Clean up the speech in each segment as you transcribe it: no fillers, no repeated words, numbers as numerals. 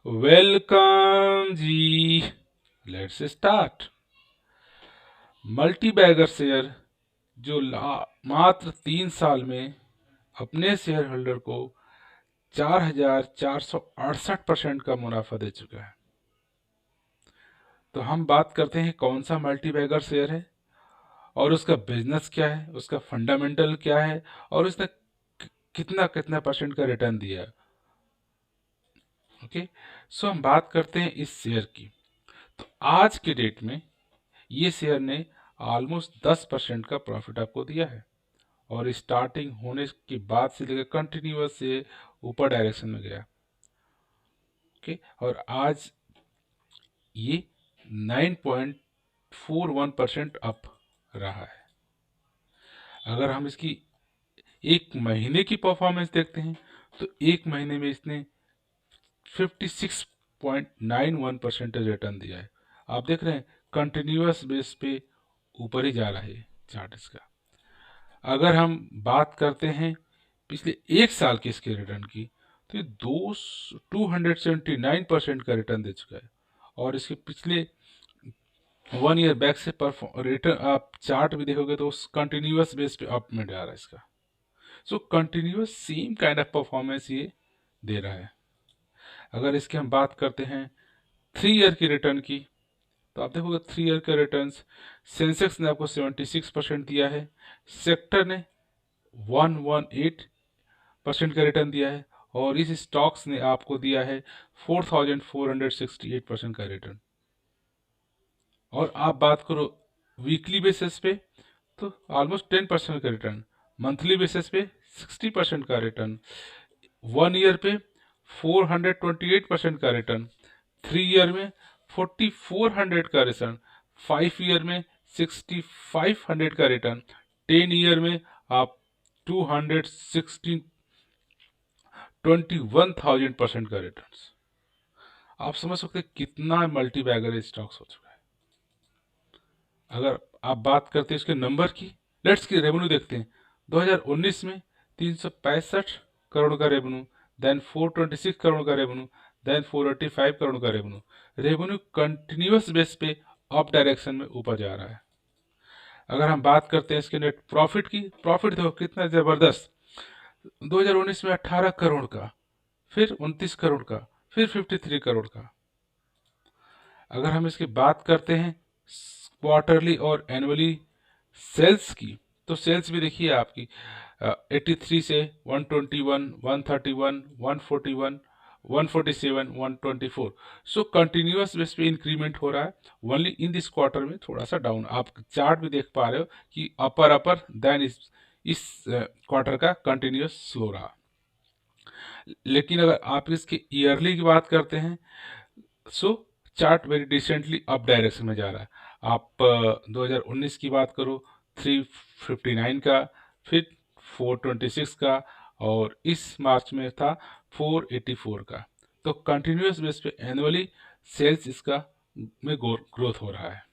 Welcome जी, let's start. Multibagger share जो मात्र 3 साल में अपने शेयर होल्डर को 4,468% का मुनाफा दे चुका है। तो हम बात करते हैं कौन सा मल्टी बैगर शेयर है और उसका बिजनेस क्या है, उसका फंडामेंटल क्या है और उसने कितना कितना परसेंट का रिटर्न दिया है। ओके, सो हम बात करते हैं इस शेयर की। तो आज के डेट में ये शेयर ने ऑलमोस्ट 10% का प्रॉफिट आपको दिया है और स्टार्टिंग होने के बाद से लेकर कंटिन्यूअस से ऊपर डायरेक्शन में गया। ओके, और आज ये 9.41% अप रहा है। अगर हम इसकी एक महीने की परफॉर्मेंस देखते हैं तो एक महीने में इसने 56.91% रिटर्न दिया है। आप देख रहे हैं कंटिन्यूअस बेस पे ऊपर ही जा रहा है चार्ट इसका। अगर हम बात करते हैं पिछले एक साल की इसके रिटर्न की तो ये 279% का रिटर्न दे चुका है और इसके पिछले 1 ईयर बैक से रिटर्न आप चार्ट भी देखोगे तो कंटिन्यूअस बेस पे अप में जा रहा है इसका। So continuous same kind of performance ये दे रहा है। अगर इसकी हम बात करते हैं 3 ईयर की रिटर्न की तो आप देखोगे 3 ईयर का रिटर्न सेंसेक्स ने आपको 76% दिया है, सेक्टर ने 118% का रिटर्न दिया है और इस स्टॉक्स ने आपको दिया है 4,468% का रिटर्न। और आप बात करो वीकली बेसिस पे तो ऑलमोस्ट 10% का रिटर्न, मंथली बेसिस पे 60% का रिटर्न, 1 ईयर पे 428% का रिटर्न, 3 ईयर में 4,400 का रिटर्न, 5 ईयर में 6,500 का रिटर्न, 10 ईयर में आप 21,000% का रिटर्न। आप समझ सकते हैं कितना मल्टी बैगर स्टॉक्स हो चुका है। अगर आप बात करते हैं इसके नंबर की, लेट्स की रेवेन्यू देखते हैं। 2019 में 365 करोड़ का रेवेन्यू, देन 426 करोड़ का रेवेन्यू, देन 485 करोड़ का रेवेन्यू। रेवेन्यू कंटिन्यूअस बेस पे अप डायरेक्शन में ऊपर जा रहा है। अगर हम बात करते हैं इसके नेट प्रॉफिट की, प्रॉफिट देखो कितना जबरदस्त। 2019 में 18 करोड़ का, फिर 29 करोड़ का, फिर 53 करोड़ का। अगर हम इसकी बात करते हैं क्वार्टरली और एनुअली सेल्स की तो सेल्स भी देखिए आपकी 83 से 121, 131, 141, 147, 124। सो कंटिन्यूअस बेस पे इंक्रीमेंट हो रहा है। ओनली इन दिस क्वार्टर में थोड़ा सा डाउन, आप चार्ट भी देख पा रहे हो कि अपर अपर देन इस क्वार्टर का कंटिन्यूअस स्लो रहा। लेकिन अगर आप इसके ईयरली की बात करते हैं so chart very decently up direction में जा रहा है। आप 2019 की बात करो 359 का, फिर 426 का और इस मार्च में था 484 का। तो कंटिन्यूअस बेस पे एनुअली सेल्स इसका में ग्रोथ हो रहा है।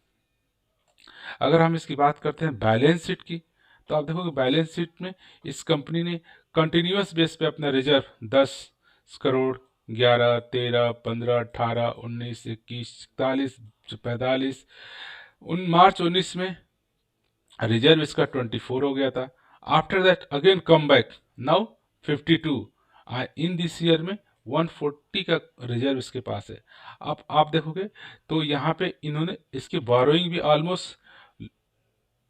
अगर हम इसकी बात करते हैं बैलेंस शीट की तो आप देखोगे बैलेंस शीट में इस कंपनी ने कंटिन्यूअस बेस पे अपना रिजर्व 10 करोड़, 11, 13, 15, 18, 19, 21, 41, 45, मार्च 19 में रिजर्व इसका 24 हो गया था। After that again come back, now 52। In this year में 140 का रिजर्व इसके पास है। आप देखोगे तो यहाँ पे इन्होंने इसकी बोरोइंग भी ऑलमोस्ट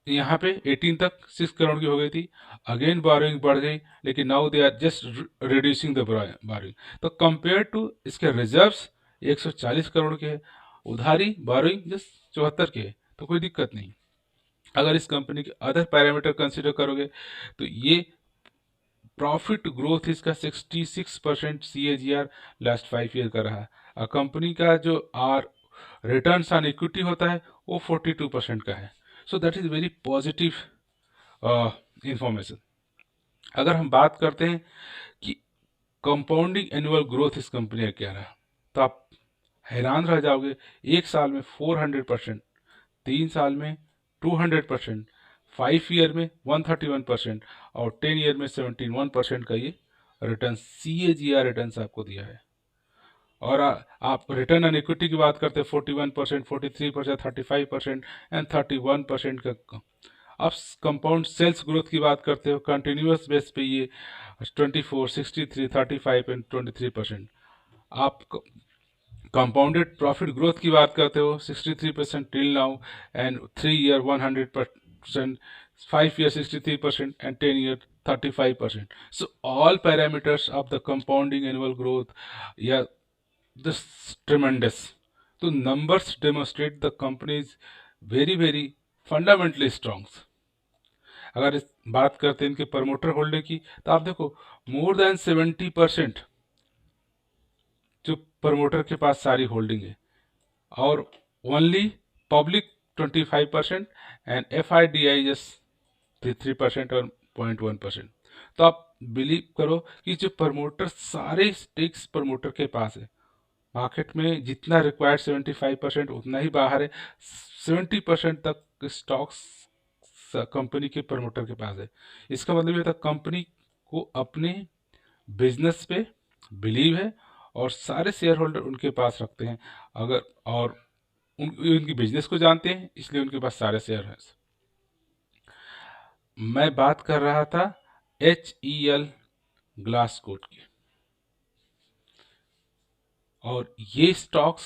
यहाँ पे 18 तक 6 करोड़ की हो गई थी, अगेन बोरोइंग बढ़ गई, लेकिन now they are just reducing the borrowing. तो कंपेयर टू इसके रिजर्व्स 140 करोड़ के है, उधारी बोरोइंग जस्ट 74 के है, तो कोई दिक्कत नहीं। अगर इस कंपनी के अदर पैरामीटर कंसिडर करोगे तो ये प्रॉफिट ग्रोथ इसका 66% CAGR लास्ट 5 ईयर का रहा है। कंपनी का जो रिटर्न ऑन इक्विटी होता है वो 42% का है। So that is very positive information. अगर हम बात करते हैं कि कंपाउंडिंग एनुअल ग्रोथ इस कंपनी का क्या रहा तो आप हैरान रह जाओगे। एक साल में 400%, 3 साल में 200%, 5 ईयर में 131% और 10 ईयर में 71% का ये रिटर्न CAGR रिटर्न आपको दिया है। और आप रिटर्न ऑन इक्विटी की बात करते हैं 41%, 43%, 35% एंड 31% का। आप कंपाउंड सेल्स ग्रोथ की बात करते हो कंटिन्यूस बेस पे, ये 24, 63, 35 एंड 23%। आप कंपाउंडेड प्रॉफिट ग्रोथ की बात करते हो 63% till now and 3 year 100%, 5 year 63% and 10 year 35%। So all parameters of the compounding annual growth या this tremendous. So numbers demonstrate the company is very fundamentally strong. अगर इस बात करते हैं इनके प्रमोटर होल्डिंग की, तो आप देखो मोर देन 70% जो प्रमोटर के पास सारी होल्डिंग है, और only public 25% and F I D I S 3% और 0.1%। तो आप बिलीव करो कि जो प्रमोटर सारे स्टेक्स प्रमोटर के पास है, मार्केट में जितना रिक्वायर्ड 75% उतना ही बाहर है, 70% तक स्टॉक्स कंपनी के प्रमोटर के पास है। इसका मतलब ये था कंपनी को अपने बिजनेस पे बिलीव है और सारे शेयर होल्डर उनके पास रखते हैं, अगर और उनकी बिजनेस को जानते हैं, इसलिए उनके पास सारे शेयर हैं। मैं बात कर रहा था HEL ग्लासकोट की, और ये स्टॉक्स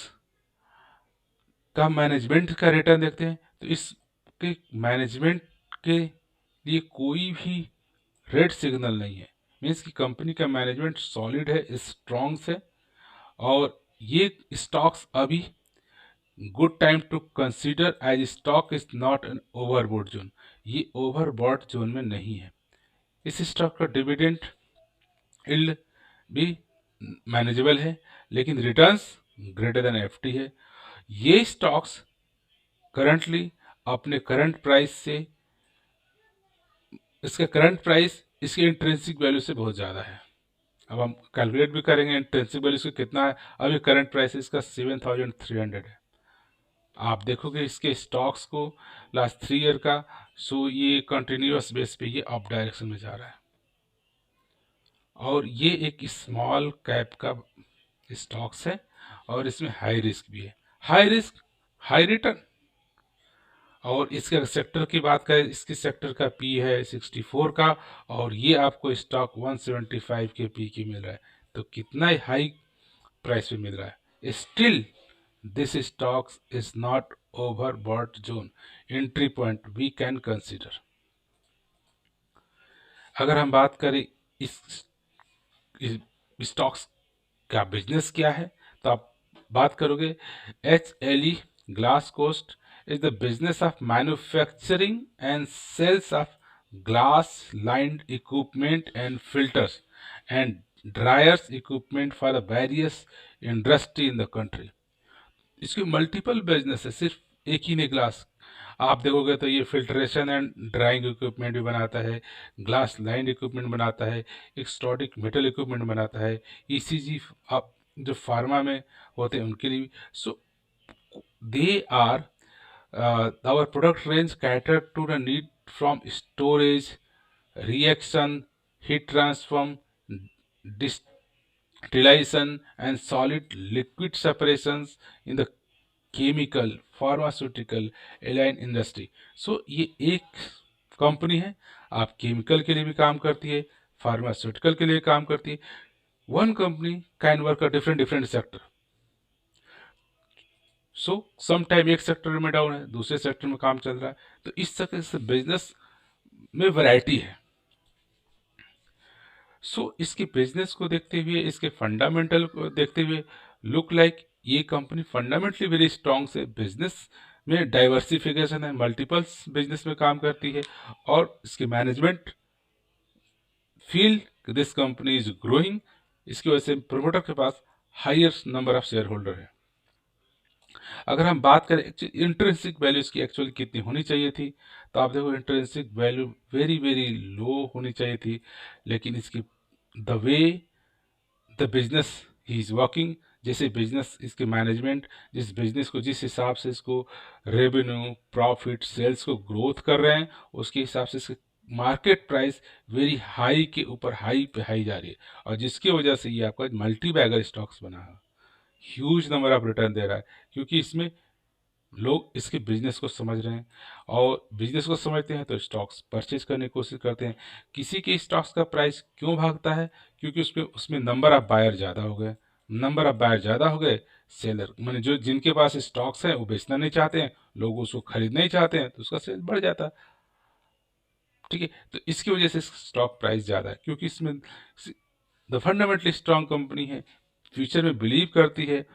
का मैनेजमेंट का रिटर्न देखते हैं तो इसके मैनेजमेंट के लिए कोई भी रेड सिग्नल नहीं है। मीन्स कि कंपनी का मैनेजमेंट सॉलिड है, स्ट्रॉन्ग है, और ये स्टॉक्स अभी good time to consider as stock is not an overbought zone. ये ओवरबॉट जोन में नहीं है। इस स्टॉक का डिविडेंड यील्ड भी मैनेजेबल है, लेकिन रिटर्न्स ग्रेटर देन एफटी है। ये स्टॉक्स करंटली अपने करंट प्राइस से, इसका करंट प्राइस इसके इंट्रिंसिक वैल्यू से बहुत ज़्यादा है। अब हम कैलकुलेट भी करेंगे इंट्रिंसिक वैल्यू इसका कितना है। अभी करंट प्राइस इसका 7300 है। आप देखोगे इसके स्टॉक्स को लास्ट 3 ईयर का, सो ये कंटिन्यूअस बेस पे ये अप डायरेक्शन में जा रहा है, और ये एक स्मॉल कैप का स्टॉक्स है, और इसमें हाई रिस्क भी है। High risk high return. और इसके सेक्टर की बात करें, इसकी सेक्टर का पी है 64 का, और ये आपको स्टॉक 175 के पी की मिल रहा है। तो कितना ही हाई प्राइस पे मिल रहा है। Still this stock is not overbought zone, entry point we can consider. अगर हम बात करें इस स्टॉक्स का बिजनेस क्या है, तो आप बात करोगे HLE Glascoat is the business of manufacturing and sales of glass lined equipment and filters and dryers equipment for the various industry in the country। इसकी मल्टीपल बिजनेस है, सिर्फ एक ही नहीं ग्लास। आप देखोगे तो ये फिल्ट्रेशन एंड ड्राइंग इक्विपमेंट भी बनाता है, ग्लास लाइन इक्विपमेंट बनाता है, एक्सट्रॉडिक मेटल इक्विपमेंट बनाता है, ECG आप जो फार्मा में होते हैं उनके लिए। So they are our product range cater to the need from storage, reaction, heat transform, distillation and solid liquid separations in the chemical, pharmaceutical, allied industry. So ये एक कंपनी है, आप केमिकल के लिए भी काम करती है, फार्मास्यूटिकल के लिए काम करती है। One company can work a different different sector. So some time एक सेक्टर में डाउन है, दूसरे सेक्टर में काम चल रहा है। तो इस तरह से बिजनेस में वैरायटी है। सो इसके बिजनेस को देखते हुए, इसके फंडामेंटल को देखते हुए, लुक लाइक ये कंपनी फंडामेंटली वेरी स्ट्रांग से बिजनेस में डाइवर्सिफिकेशन है, मल्टीपल्स बिजनेस में काम करती है, और इसके management feel this company is growing. इसकी वजह से प्रमोटर के पास higher number of share holder है। अगर हम बात करें इंट्रिंसिक वैल्यू इसकी एक्चुअली कितनी होनी चाहिए थी, तो आप देखो इंट्रिंसिक वैल्यू वेरी लो होनी चाहिए थी, लेकिन इसकी the way the business he is working, जैसे बिजनेस इसके मैनेजमेंट जिस बिजनेस को जिस हिसाब से इसको रेवेन्यू प्रॉफिट सेल्स को ग्रोथ कर रहे हैं, उसके हिसाब से इसके मार्केट प्राइस वेरी हाई के ऊपर हाई पे हाई जा रही है, और जिसकी वजह से ये आपका मल्टी बैगर स्टॉक्स बना है। ह्यूज नंबर ऑफ रिटर्न दे रहा है, क्योंकि इसमें लोग इसके बिजनेस को समझ रहे हैं, और बिजनेस को समझते हैं तो स्टॉक्स परचेज करने की कोशिश करते हैं। किसी के स्टॉक्स का प्राइस क्यों भागता है? क्योंकि उसमें उसमें नंबर ऑफ बायर ज़्यादा हो गए। नंबर ऑफ बायर ज़्यादा हो गए, सेलर माने जो जिनके पास स्टॉक्स हैं वो बेचना नहीं चाहते हैं, लोग उसको खरीदना नहीं चाहते हैं, तो उसका सेल बढ़ जाता है। ठीक है, तो इसकी वजह से स्टॉक प्राइस ज़्यादा है, क्योंकि इसमें द फंडामेंटली स्ट्रांग कंपनी है, फ्यूचर में बिलीव करती है।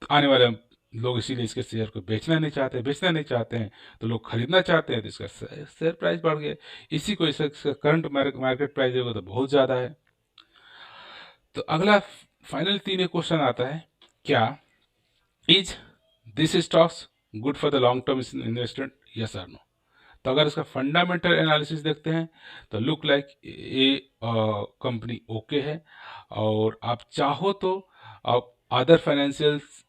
आने वाले लोग इसीलिए इसके शेयर को बेचना नहीं चाहते हैं, तो लोग खरीदना चाहते हैं, तो इसका शेयर प्राइस बढ़ गया। इसी को इसका करंट मार्केट प्राइस होगा तो बहुत ज़्यादा है। तो अगला फाइनल तीन क्वेश्चन आता है, क्या is this stocks good for the long term investment, yes और नो? तो अगर इसका फंडामेंटल एनालिसिस देखते हैं तो लुक लाइक ये कंपनी ओके है, और आप चाहो तो आप अदर फाइनेंशियल्स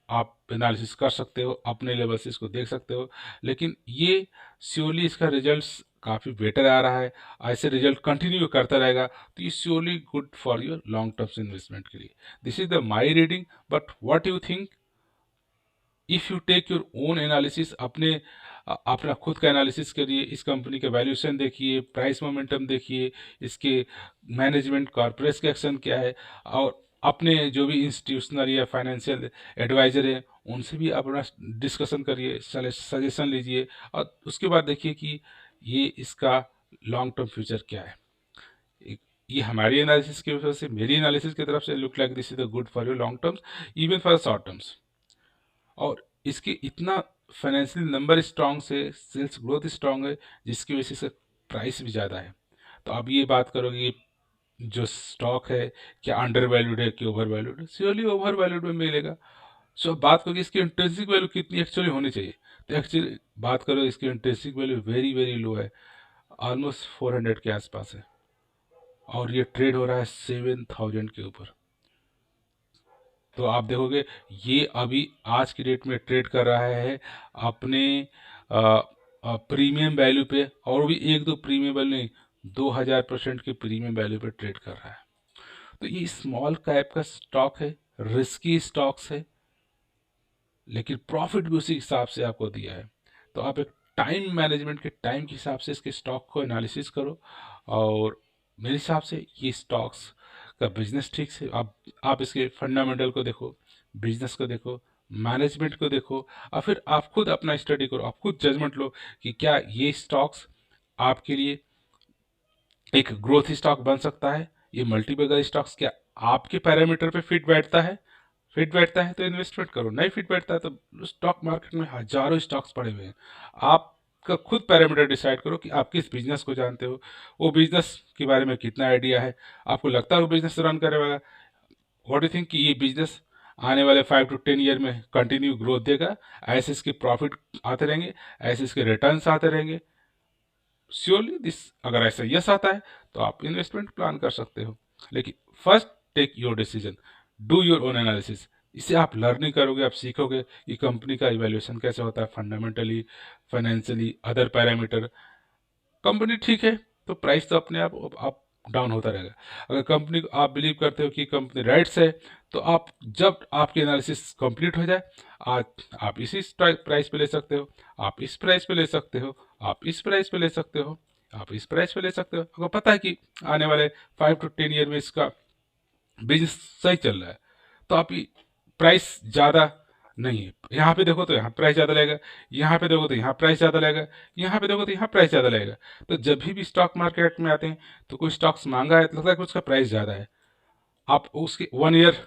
आप एनालिसिस कर सकते हो, अपने लेवल से इसको देख सकते हो, लेकिन ये श्योरली इसका रिजल्ट्स काफ़ी बेटर आ रहा है। ऐसे रिजल्ट कंटिन्यू करता रहेगा तो ये surely good for your long term investment के लिए। This is the my reading, but what you think? If you take your own analysis, अपना खुद का एनालिसिस करिए, इस कंपनी का वैल्यूएशन देखिए, प्राइस मोमेंटम देखिए, इसके मैनेजमेंट कॉर्पोरेट के एक्शन क्या है, और अपने जो भी इंस्टीट्यूशनल या फाइनेंशियल एडवाइजर हैं उनसे भी अपना डिस्कशन करिए, सजेशन लीजिए, और उसके बाद देखिए कि ये इसका लॉन्ग टर्म फ्यूचर क्या है। ये हमारी एनालिसिस की वजह से, मेरी एनालिसिस की तरफ से look like this is the good for your long terms, even for short terms. और इसके इतना फाइनेंशियल नंबर स्ट्रांग से सेल्स ग्रोथ स्ट्रांग है, जिसकी वजह से प्राइस भी ज़्यादा है। तो अब ये बात करोगे कि जो स्टॉक है क्या अंडर वैल्यूड है कि ओवर वैल्यूड है? श्योरली ओवर वैल्यूड में मिलेगा। सो अब बात करोगे इसकी इंट्रिंसिक वैल्यू कितनी एक्चुअली होनी चाहिए, तो एक्चुअली बात करो इसकी intrinsic value very very low है, ऑलमोस्ट 400 के आसपास है, और ये ट्रेड हो रहा है 7000 के ऊपर। तो आप देखोगे ये अभी आज की डेट में ट्रेड कर रहा है अपने प्रीमियम वैल्यू पे, और भी एक दो प्रीमियम वैल्यू नहीं, 2000% के प्रीमियम वैल्यू पे ट्रेड कर रहा है। तो ये स्मॉल कैप का स्टॉक है, रिस्की स्टॉक्स है, लेकिन प्रॉफिट भी उसी हिसाब से आपको दिया है। तो आप एक टाइम मैनेजमेंट के टाइम के हिसाब से इसके स्टॉक को एनालिसिस करो, और मेरे हिसाब से ये स्टॉक्स का बिजनेस ठीक से आप इसके फंडामेंटल को देखो, बिजनेस को देखो, मैनेजमेंट को देखो, और फिर आप खुद अपना स्टडी करो, आप खुद जजमेंट लो कि क्या ये स्टॉक्स आपके लिए एक ग्रोथ स्टॉक बन सकता है, ये मल्टीबैगर स्टॉक्स क्या आपके पैरामीटर पे फिट बैठता है तो इन्वेस्टमेंट करो, नहीं फिट बैठता है तो स्टॉक मार्केट में हजारों स्टॉक्स पड़े हुए हैं। आपका खुद पैरामीटर डिसाइड करो कि आप किस बिजनेस को जानते हो, वो बिजनेस के बारे में कितना आइडिया है, आपको लगता है वो बिजनेस रन करेगा, व्हाट यू थिंक कि ये बिजनेस आने वाले 5 to 10 ईयर में कंटिन्यू ग्रोथ देगा, ऐसे इसके प्रॉफिट आते रहेंगे, ऐसे इसके रिटर्न्स आते रहेंगे। श्योरली दिस, अगर ऐसा यस आता है तो आप इन्वेस्टमेंट प्लान कर सकते हो, लेकिन first take your decision, do your own analysis. इससे आप लर्निंग करोगे, आप सीखोगे कि कंपनी का इवैल्यूएशन कैसे होता है, fundamentally, financially, other parameter. Company ठीक है तो प्राइस तो अपने आप अप डाउन होता रहेगा। अगर कंपनी को आप बिलीव करते हो कि कंपनी राइट्स है, तो आप जब आपकी एनालिसिस कंप्लीट हो जाए, आज आप इसी प्राइस पे ले सकते हो, आप इस प्राइस पे ले सकते हो, आप इस प्राइस पे ले सकते हो, आप इस प्राइस पे ले सकते हो। अगर पता है कि आने वाले 5 to 10 ईयर में इसका बिजनेस सही चल रहा है, तो आप प्राइस ज़्यादा नहीं है, यहाँ पे देखो तो यहाँ प्राइस ज़्यादा लगेगा, यहाँ पे देखो तो यहाँ प्राइस ज़्यादा लगेगा, यहाँ पे देखो तो यहाँ प्राइस ज़्यादा लगेगा। तो जब भी स्टॉक मार्केट में आते हैं तो कोई स्टॉक्स मांगा है तो लगता है कि उसका प्राइस ज़्यादा है, आप उसके 1 ईयर,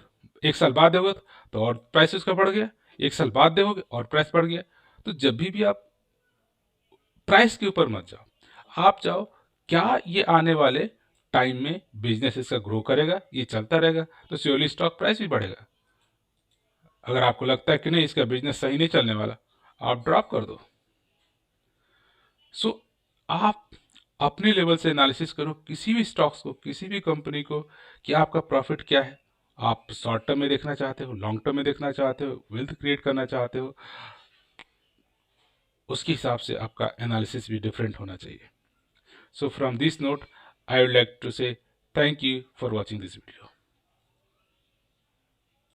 1 साल बाद देखोगे तो और प्राइस उसका बढ़ गया, 1 साल बाद देखोगे और प्राइस बढ़ गया। तो जब भी आप प्राइस के ऊपर मत जाओ, आप जाओ क्या ये आने वाले टाइम में बिजनेस इसका ग्रो करेगा, ये चलता रहेगा, तो श्योरली स्टॉक प्राइस भी बढ़ेगा। अगर आपको लगता है कि नहीं इसका बिजनेस सही नहीं चलने वाला, आप ड्रॉप कर दो। सो आप अपने लेवल से एनालिसिस करो किसी भी स्टॉक्स को, किसी भी कंपनी को, कि आपका प्रॉफिट क्या है, आप शॉर्ट टर्म में देखना चाहते हो, लॉन्ग टर्म में देखना चाहते हो, वेल्थ क्रिएट करना चाहते हो, उसके हिसाब से आपका एनालिसिस भी डिफरेंट होना चाहिए। So from this note I would like to say thank you for watching this video.